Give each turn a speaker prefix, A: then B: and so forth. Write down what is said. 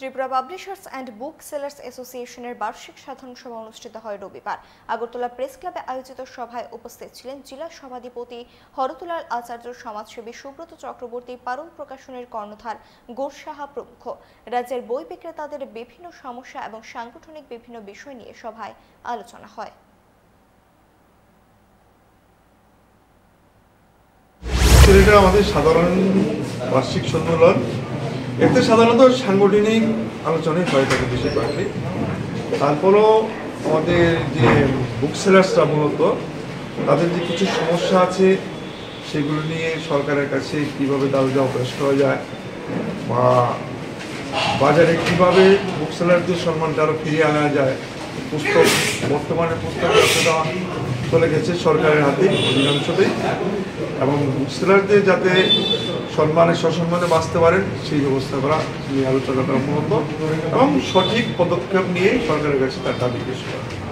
A: Tripura publishers and book sellers অ্যাসোসিয়েশনের বার্ষিক সাধারণ সভা অনুষ্ঠিত হয় রবিবার। আগরতলা প্রেস ক্লাবে আয়োজিত সভায় উপস্থিত ছিলেন জেলা সভাধিপতি হরতুলাল আচার্য, সমাজসেবী সুব্রত চক্রবর্তী, পারুল প্রকাশনের কর্ণধার গৌর সাহা প্রমুখ। রাজ্যের বই বিক্রেতাদের বিভিন্ন সমস্যা এবং সাংগঠনিক বিভিন্ন বিষয় নিয়ে সভায় আলোচনা হয়।
B: এটা আমাদের সাধারণ বার্ষিক সম্মেলন। এতে সাধারণত সাংগঠনিক আলোচনাই হয়ে থাকে বেশিরভাগই। তারপরও আমাদের যে বুক সেলার্সরা মূলত তাদের যে কিছু সমস্যা আছে সেগুলো নিয়ে সরকারের কাছে কীভাবে দাবি দেওয়া পেশ করা যায়, বা বাজারে কীভাবে বুক সেলারদের সম্মানটা আরও ফিরিয়ে আনা যায়। বর্তমানে পুস্তক ব্যবসাটা চলে গেছে সরকারের হাতে অধিকাংশতেই, এবং বুক সেলারদের যাতে সসম্মানে বাঁচতে পারেন সেই ব্যবস্থা করা নিয়ে আলোচনা করা মূলত, এবং সঠিক পদক্ষেপ নিয়ে সরকারের কাছে তার দাবি পেশ করা।